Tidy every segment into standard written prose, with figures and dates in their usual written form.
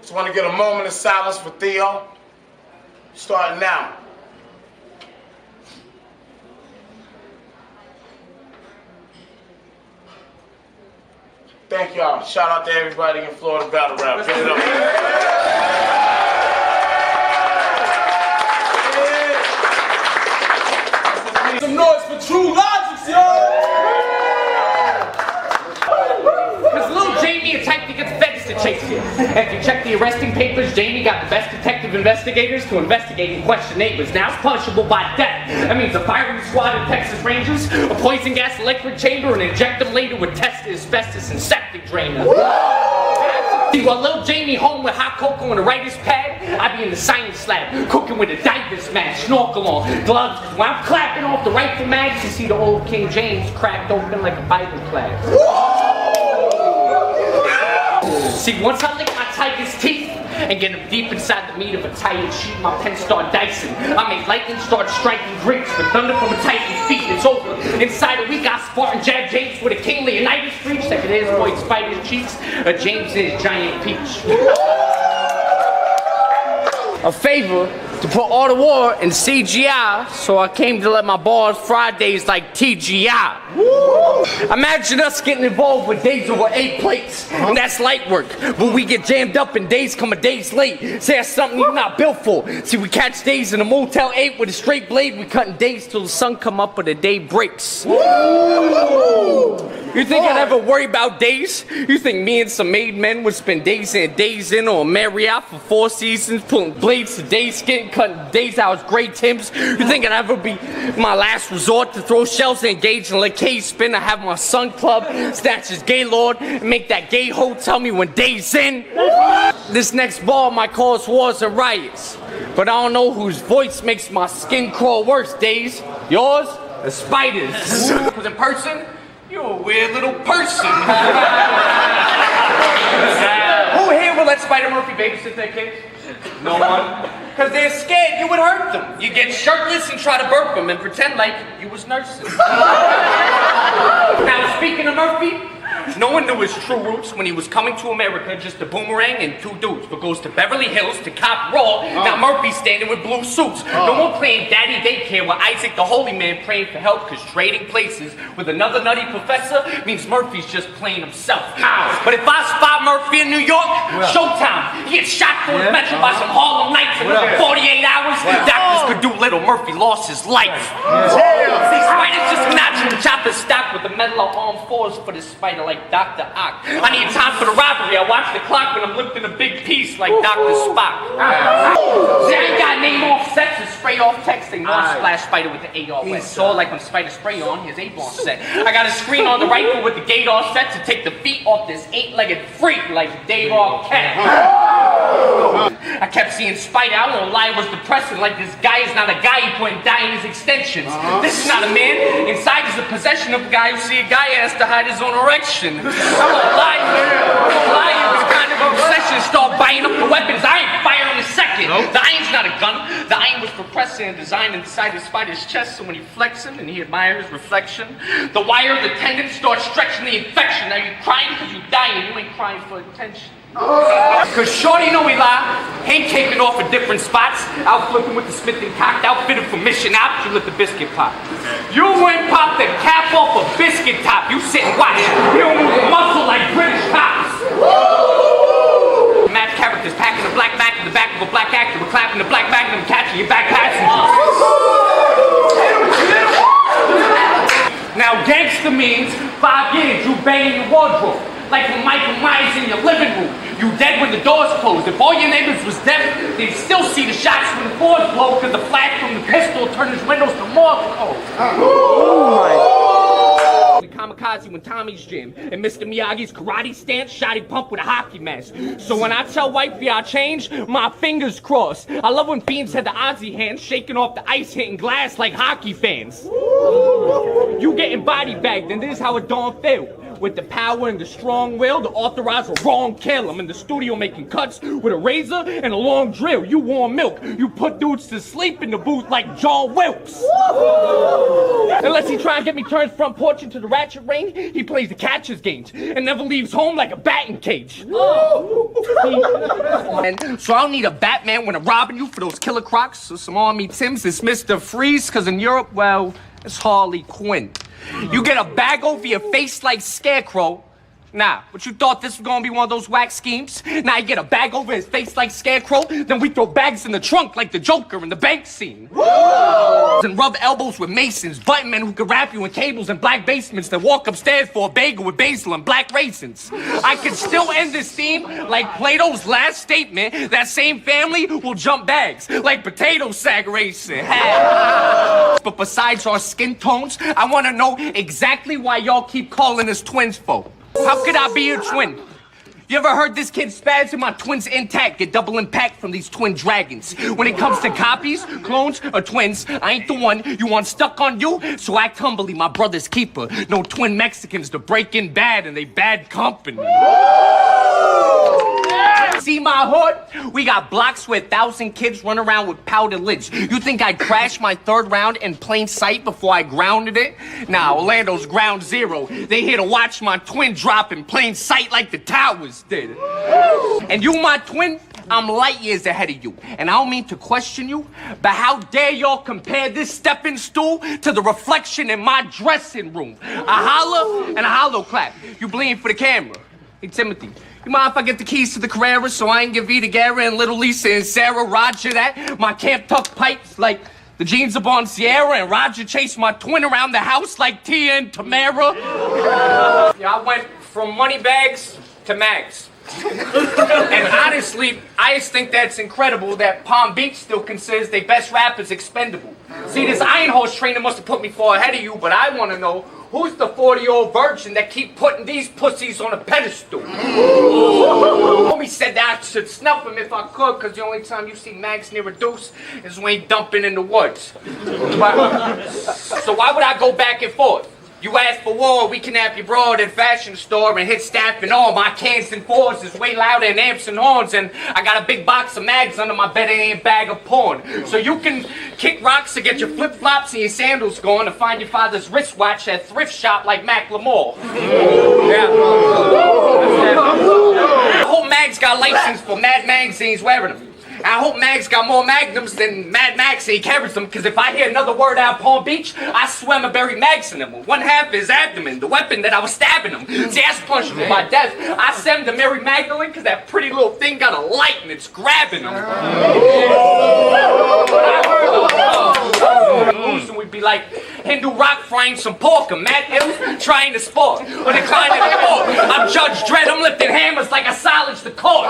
Just want to get a moment of silence for Theo. Starting now. Thank y'all. Shout out to everybody in Florida BattleRap. Get it up. Some noise for Tru Logik, yo! Cause little Jamie a type that gets feds to chase you. If you check the arresting papers, Jamie got the best detective investigators to investigate and question neighbors. Now it's punishable by death. That means a firing squad of Texas Rangers, a poison gas electric chamber, and inject them later with tested asbestos and septic drainers. See, while little Jamie home with hot cocoa and a writer's pad, I be in the science lab, cooking with a diver's mask, snorkel on, gloves, when I'm clapping off the rifle mags, you see the old King James cracked open like a Bible class. See, once I lick my tiger's teeth and get them deep inside the meat of a tired sheep, my pen start dicing. I make lightning start striking grapes with thunder from a titan's feet. It's over. Inside a week, I Spartan jab James with a King Leonidas preach. That could his Roig Spyder's cheeks. James is giant peach. A favor to put all the war in CGI, so I came to let my bars Fridays like TGI. Imagine us getting involved with days over 8 plates, and that's light work. But we get jammed up and days come a days late. Say that's something you're not built for. See, we catch days in a Motel 8 with a straight blade. We cutting days till the sun come up or the day breaks. You think I'd ever worry about days? You think me and some made men would spend days in and days in on Marriott for 4 seasons, pulling blades to days skin, cutting days out as gray Timbs? You think I'd ever be my last resort to throw shells and engage in like cage spin? I have my son club, snatch his gay lord, and make that gay hoe tell me when days in. This next ball might cause wars and riots, but I don't know whose voice makes my skin crawl worse, Daze. Yours or Spyder's? Because in person, you're a weird little person. Who here will let Spyder Murphy babysit their kids? No one? Because they're scared you would hurt them. You get shirtless and try to burp them and pretend like you was nursing. Now, speaking of Murphy, no one knew his true roots when he was coming to America, just a boomerang and 2 dudes. But goes to Beverly Hills to cop raw. Now Murphy's standing with blue suits. No more playing daddy daycare with Isaac the holy man praying for help, because trading places with another nutty professor means Murphy's just playing himself. But if I spot Murphy in New York, showtime. He gets shot for his metro by some Harlem Knights in 48 hours. Doctors could do little. Murphy lost his life. See, Spyder's just matching the chopper stacked with the metal armed force for this Spyder like Dr. Ock. I need time for the robbery. I watch the clock when I'm lifting a big piece like Dr. Spock. See, I ain't got name off sets and spray off texting. No splash Spyder with the AR wet. So like when Spyder spray on his A-bomb set. I got a screen on the rifle with the gate off set to take the feet off this 8-legged freak like Dave Arquette. I kept seeing Spyder. I won't lie, it was depressing. Like this guy is not a guy, he put dye in his extensions. This is not a man. Inside is the possession of a guy who see a guy has to hide his own erection. I won't lie, it was kind of obsession. Start buying up the weapons. I ain't firing a second. The iron's not a gun. The iron was for pressing and designed inside of Spyder's chest, so when he flexing and he admires his reflection, the wire of the tendon starts stretching the infection. Now you crying because you dying, you ain't crying for attention. Cause shorty know we lie, ain't caping off at different spots, out flipping with the Smith and cocked, outfitted for mission out, you let the biscuit pop. You went pop the cap off a biscuit top, you sit and watch, you don't move a muscle like British cops. Match characters packing a black back in the back of a black actor, we're clapping the black magnum, catching your back passengers. Now gangster means 5 years you banging your wardrobe. Like when Michael Myers in your living room. You dead when the doors closed. If all your neighbors was deaf, they'd still see the shots when the doors blow, because the flash from the pistol turned his windows to more cold. The kamikaze when Tommy's gym and Mr. Miyagi's karate stance shot him pump with a hockey mask. So when I tell wifey I change, my fingers crossed. I love when Beans had the Aussie hands shaking off the ice hitting glass like hockey fans. You getting body bagged, and this is how it don't feel. With the power and the strong will to authorize a wrong kill. I'm in the studio making cuts with a razor and a long drill. You warm milk. You put dudes to sleep in the booth like John Wilkes. Unless he try and get me turned front porch into the ratchet ring, he plays the catcher's games and never leaves home like a batting cage. And so I don't need a Batman when I'm robbing you for those killer Crocs or some Army Tims. It's Mr. Freeze, cause in Europe, well, it's Harley Quinn. You get a bag over your face like Scarecrow. Nah, what you thought this was gonna be one of those whack schemes? Now you get a bag over his face like Scarecrow, then we throw bags in the trunk like the Joker in the bank scene. Woo! And rub elbows with Masons, button men who can wrap you in cables in black basements, then walk upstairs for a bagel with basil and black raisins. I could still end this theme like Plato's last statement, that same family will jump bags, like potato sack racing. But besides our skin tones, I wanna know exactly why y'all keep calling us twins folk. How could I be your twin? You ever heard this kid spaz and my twins intact get double impact from these twin dragons? When it comes to copies, clones, or twins, I ain't the one you want stuck on you, so act humbly, my brother's keeper. No twin Mexicans to break in bad and they bad company. See my hood? We got blocks where 1,000 kids run around with powder lids. You think I'd crash my third round in plain sight before I grounded it? Nah, Orlando's ground zero. They here to watch my twin drop in plain sight like the towers did. And you, my twin, I'm light years ahead of you. And I don't mean to question you, but how dare y'all compare this stepping stool to the reflection in my dressing room? A holler and a hollow clap. You bleeding for the camera. Hey, Timothy. You mind if I get the keys to the Carrera so I can give Vita Guerra and little Lisa and Sarah Roger that? My camp tuck pipes like the jeans up on Sierra and Roger chased my twin around the house like Tia and Tamara. Yeah, I went from money bags to Magz. And honestly, I just think that's incredible that Palm Beach still considers their best rappers expendable. See, this Iron Horse trainer must have put me far ahead of you, but I want to know, who's the 40-year-old virgin that keep putting these pussies on a pedestal? Homie said that I should snuff him if I could, because the only time you see Magz near a deuce is when he dumping in the woods. So why would I go back and forth? You ask for war, we kidnap your broad at fashion store and hit staff and all. My cans and fours is way louder than amps and horns, and I got a big box of Magz under my bed and a bag of porn. So you can kick rocks to get your flip-flops and your sandals going to find your father's wristwatch at thrift shop like Macklemore. Yeah. I hope Magz got license for Mad magazines wearing them. I hope Magz got more magnums than Mad Max and he carries them, because if I hear another word out of Palm Beach, I swear I'ma bury Magz in him. With one half his abdomen, the weapon that I was stabbing him. See, that's punishable by death. I sent him to Mary Magdalene because that pretty little thing got a light and it's grabbing him. And we'd be like Hindu rock frying some pork, and Matt Hills trying to sport. Or declining the court. I'm Judge Dredd, I'm lifting hammers like I silenced the court.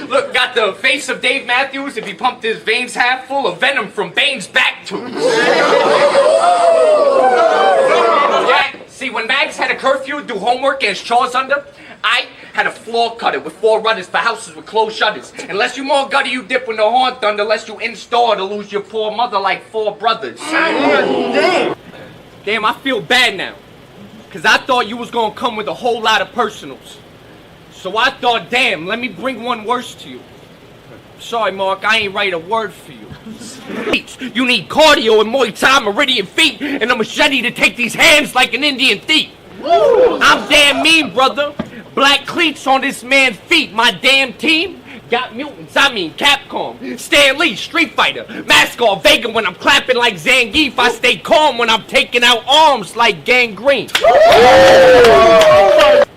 Look, got the face of Dave Matthews if he pumped his veins half full of venom from Bane's back tooth. Yeah, see, when Magz had a curfew to do homework and his chores under, I had a floor cutter with 4 rudders for houses with closed shutters. Unless you more gutty, you dip with no horn thunder, unless you in-store to lose your poor mother like 4 brothers. Damn, I feel bad now. Because I thought you was going to come with a whole lot of personals. So I thought, damn, let me bring one worse to you. Sorry, Mark, I ain't write a word for you. You need cardio and Muay Thai meridian feet and a machete to take these hands like an Indian thief. I'm damn mean, brother. Black cleats on this man's feet. My damn team got mutants, I mean Capcom, Stan Lee, Street Fighter, Mascot, Vega when I'm clapping like Zangief. I stay calm when I'm taking out arms like gangrene.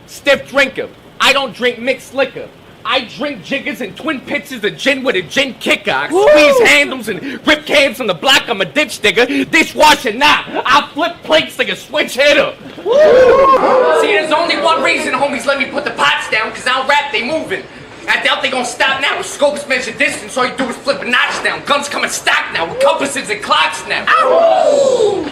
Stiff drinker. I don't drink mixed liquor. I drink jiggers and twin pitchers of gin with a gin kicker. I squeeze handles and grip cans on the block. I'm a ditch digger. Dishwasher, nah. I flip plates like a switch hitter. See, there's only one reason homies let me put the pots down, because I don't rap, they moving. I doubt they gonna stop now. Scopes measure distance, all you do is flip a notch down. Guns come in stock now, with compasses and clocks now. Ow!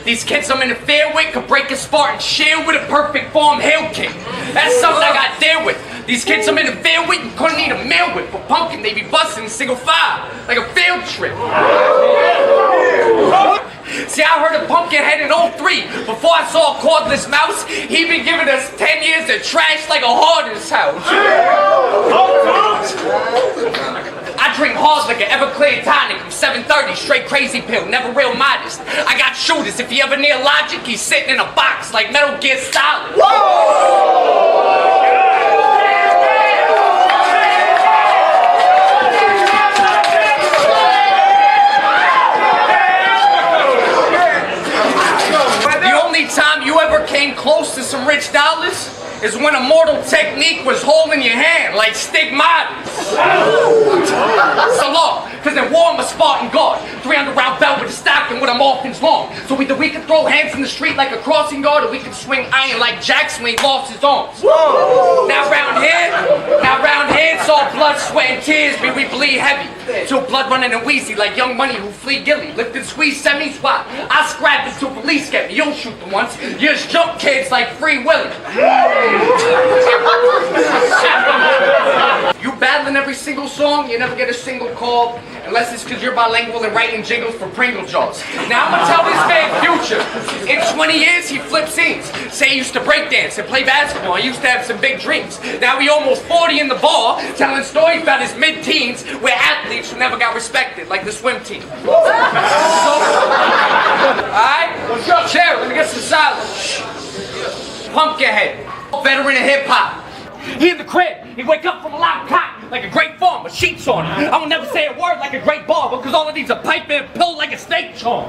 These kids I'm interfere with could break a Spartan shield with a perfect form hail kick. That's something I got there with. These kids I'm interfere with, you couldn't need a meal with. For pumpkin, they be busting single file, like a field trip. See, I heard of Pumpkinhead in 03. Before I saw a cordless mouse, he been giving us 10 years of trash like a hoarder's house. I drink hard like an Everclear tonic. I'm 730, straight crazy pill, never real modest. I got shooters, if you ever near Logic, he's sitting in a box like Metal Gear Solid. is when a mortal technique was holding your hand like stigmatas. It's the law, cause in war I'm a Spartan guard. 300 round belt with a stocking with a Morphin's long. So either we could throw hands in the street like a crossing guard, or we could swing iron like Jackson when he lost his arms. Now round here, it's all blood, sweat, and tears, but we bleed heavy. Till blood running and wheezy like Young Money who flee Gilly. Lift and squeeze semis, why? I scrap until police get me. You'll shoot them once. You just jump kids like Free Willy. You battling every single song, you never get a single call, unless it's because you're bilingual and writing jingles for Pringle Jaws. Now I'm gonna tell this man Future. In 20 years, he flipped scenes. Say he used to break dance and play basketball. He used to have some big dreams. Now he almost 40 in the bar, telling stories about his mid-teens where athletes who never got respected, like the swim team. Alright? Chill, let me get some silence. Pumpkinhead, veteran of hip-hop. He in the crib, he wake up from a loud cock like a great farmer, sheets on him. I will never say a word like a great barber, because all of these are pipe and pill like a snake charm.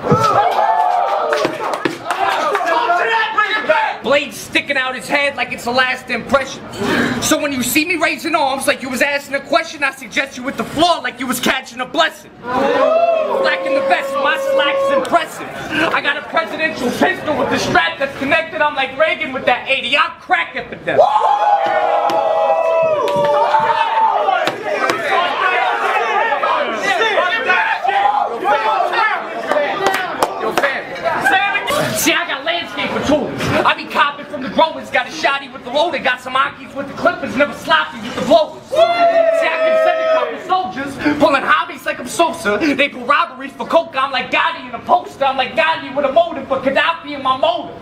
Blade sticking out his head like it's the last impression. So when you see me raising arms like you was asking a question, I suggest you hit the floor like you was catching a blessing. Black in the vest, my slack's impressive. I got a presidential pistol with the strap that's connected. I'm like Reagan with that 80. I'll crack epidemic. See, I got landscaper tools. I be copping from the growers. Got a shotty with the loader. Got some Akis with the clippers. Never sloppy with the blowers. See, I can send a couple soldiers pulling hobbies like I'm Sosa. They pull robberies for coke. I'm like Gotti in a poster. I'm like Gandhi with a motive for Gaddafi in my motive.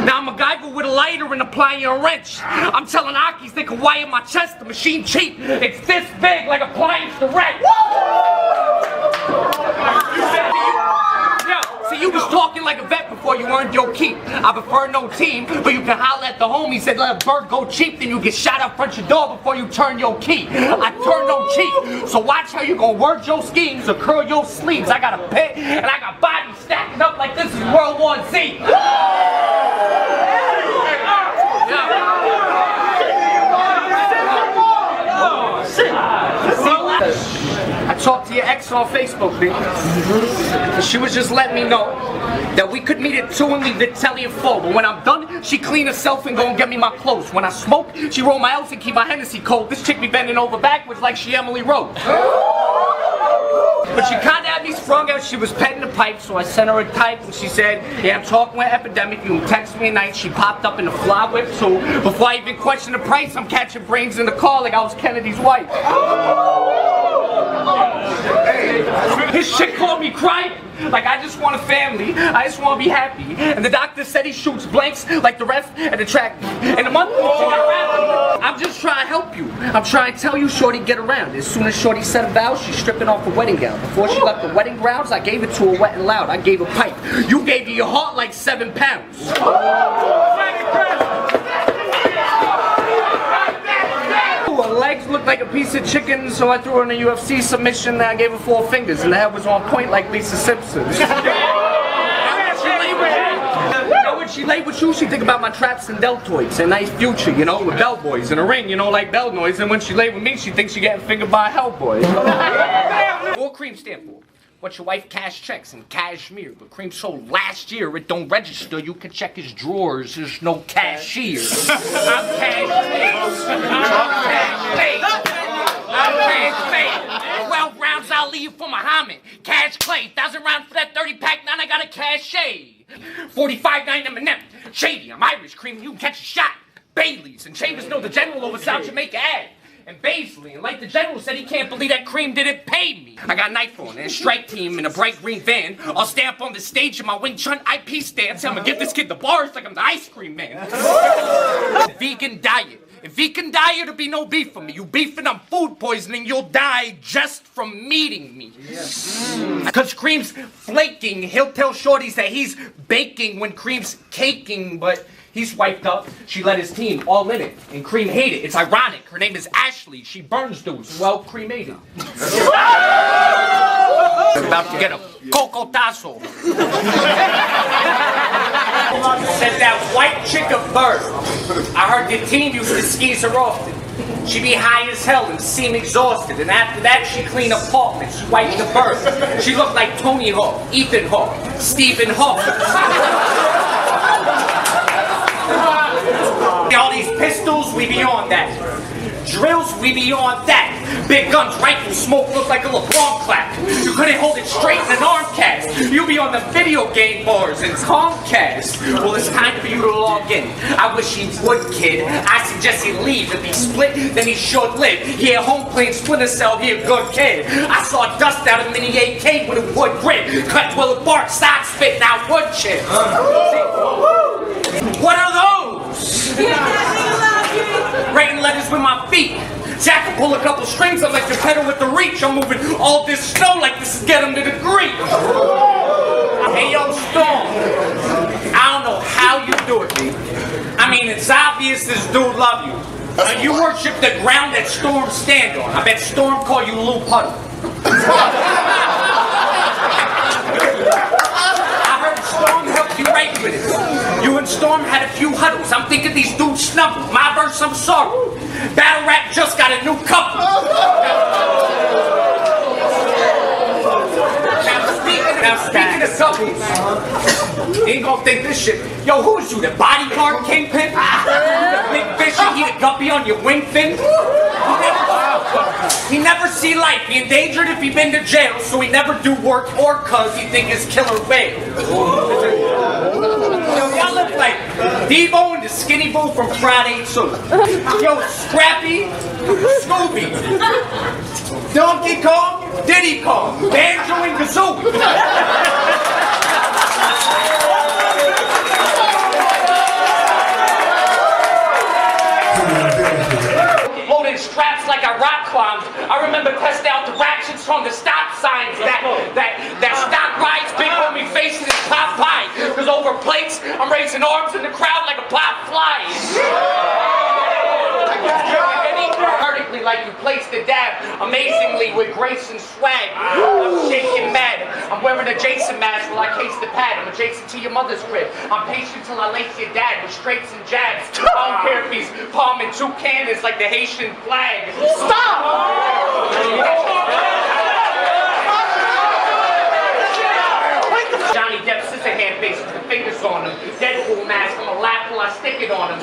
Now I'm a MacGyver with a lighter and applying a wrench. I'm telling Akis they can wire my chest. The machine cheap. It's this big like appliance to wrench. See, you was talking like a vet before you earned your keep. I prefer no team, but you can holler at the homie. Said let a bird go cheap, then you get shot out front your door before you turn your key. I turn no cheek, so watch how you gonna word your schemes or curl your sleeves. I got a pit and I got bodies stacking up like this is World War Z. I talked to your ex on Facebook, B. She was just letting me know that we could meet at 2 and leave the telly at 4. But when I'm done, she clean herself and go and get me my clothes. When I smoke, she roll my L's and keep my Hennessy cold. This chick be bending over backwards like she Emily Rose. But she kinda had me sprung out. She was petting the pipe, so I sent her a type and she said, yeah, I'm talking with Epidemik. You can text me at night. She popped up in the fly whip, so before I even question the price, I'm catching brains in the car like I was Kennedy's wife. His chick called me crying, like I just want a family, I just want to be happy. And the doctor said he shoots blanks like the ref at the track. In a month, she got rapping. I'm just trying to help you. I'm trying to tell you, shorty, get around. As soon as shorty said a vow, she's stripping off her wedding gown. Before she left the wedding grounds, I gave it to her wet and loud. I gave her pipe. You gave her your heart like 7 pounds. Her legs looked like a piece of chicken, so I threw her in a UFC submission and I gave her 4 fingers, and the head was on point like Lisa Simpson. Now when she laid with you, she think about my traps and deltoids, a nice future, you know, with bellboys in a ring, you know, like bell noise. And when she laid with me, she thinks she getting fingered by a hellboy. What Cream stand for? What your wife cash checks in cashmere, but Cream sold last year, it don't register. You can check his drawers, there's no cashier. I'm cash paid. 12 rounds I'll leave for Muhammad. Cash clay, 1,000 rounds for that 30 pack, now I got a cachet. 45.9 M&M. Shady, I'm Irish, Cream, you can catch a shot. Baileys and Chambers know the general over South Jamaica ad. And Baisley, and like the general said, he can't believe that Cream didn't pay me. I got knife on and a strike team in a bright green van. I'll stamp on the stage in my Wing Chun IP stance. I'm gonna give this kid the bars like I'm the ice cream man. Vegan diet. If vegan diet, there'll be no beef for me. You beefing, I'm food poisoning, you'll die just from meeting me. Cause Cream's flaking, he'll tell shorties that he's baking when Cream's caking, but he's wiped up, she let his team all in it, and Cream hate it. It's ironic, her name is Ashley, she burns dudes, well, cremated. About to get a cocotazo. Said that white chick a bird. I heard your team used to skeeze her often. She be high as hell and seem exhausted. And after that, she clean apartments. She wiped the bird. She looked like Tony Hawk, Ethan Hawke, Stephen Hawke. All these pistols, we be on that. Drills, we be on that. Big guns, rifles, smoke look like a LeBron clap. You couldn't hold it straight in an arm cast. You be on the video game bars and Comcast. Well, it's time for you to log in. I wish he would, kid. I suggest he leave. If he split, then he short-lived. He at home playing Splinter Cell, he a good kid. I saw dust out of mini AK with a wood grip. Cut twirl bark, side spitting out wood chips. What are those? Writing letters with my feet. See, I can pull a couple strings, I'm like the pedal with the reach. I'm moving all this snow like this is get him to the Greek. Hey, yo, Storm. I don't know how you do it, B. I mean, it's obvious this dude love you. You worship the ground that Storm stand on. I bet Storm call you Lou Puddle. I heard Storm helped you write with it. You and Storm had a few huddles. I'm thinking these dudes snuggle. My verse, I'm sorry. BattleRap just got a new couple. Now speaking of couples, you ain't gonna think this shit. Yo, who is you, the bodyguard kingpin? The big fish and eat a guppy on your wing fin? He never see life. He endangered if he been to jail, so he never do work or cuz he think his killer bail. Yo, y'all look like Devo and the skinny bull from Friday 2. Yo, Scrappy, Scooby, Donkey Kong, Diddy Kong, Banjo and Kazooie. Loading straps like I rock climbed. I remember testing out the ratchets from the stop signs. That stock rides, big homie facing his pop pie. Cause over plates, I'm raising arms in the crowd like a pop fly. Vertically like you placed the dab, amazingly with grace and swag. I'm shaking mad. I'm wearing a Jason mask while I case the pad. I'm adjacent to your mother's crib. I'm patient till I lace your dad with straights and jabs. I don't care if he's palming two cannons like the Haitian flag. Stop! Johnny Depp Scissorhand face with the fingers on him. Deadpool mask, I'ma laugh till I stick it on him.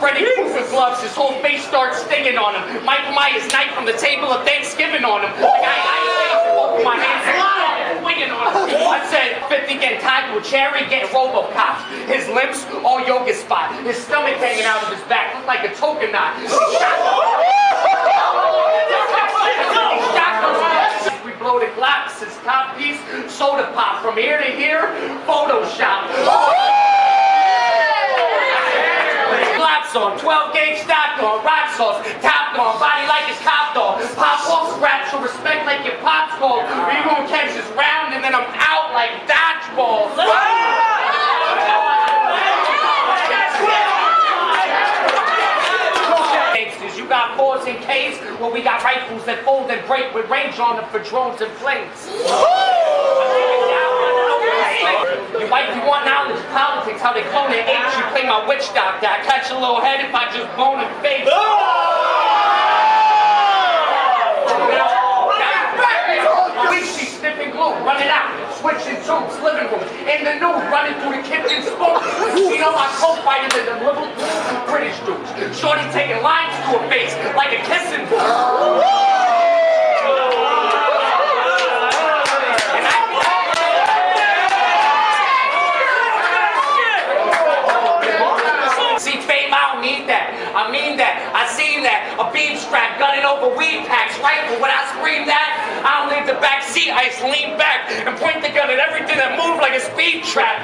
Freddy Krueger gloves, his whole face starts stinging on him. Michael Myers knife from the table of Thanksgiving on him. Like I open my hands and swinging on him. I said 50 getting tied to a cherry, getting Robocop. His lips all yoga spot. His stomach hanging out of his back, look like a token knot. We blow the Glocks, his top piece, soda pop. From here to here, Photoshop. Glocks on, 12 gauge stock on, rock sauce, top on, body like it's top dog. Pop off scratch, so respect like your pop's called. Or you gonna catch this round and then I'm out like dodgeball. You got 4s and Ks, well we got rifles that fold and break with range on them for drones and planes. You might be want knowledge of politics, how they clone their apes. You play my witch doctor, I catch a little head if I just bone and face. She sniffing glue, running out, switching tubes, living room, in the nude, running through the kitchen spoon. You know I co-fighted in the little British dudes. Shorty taking lines to her face like a kissing booth. See, fame, I don't need that. I mean that. I seen that. A beam strap gunning over weed packs. Rifle. When I scream that, I don't leave the back seat. I just lean back and point the gun at everything that moved like a speed trap.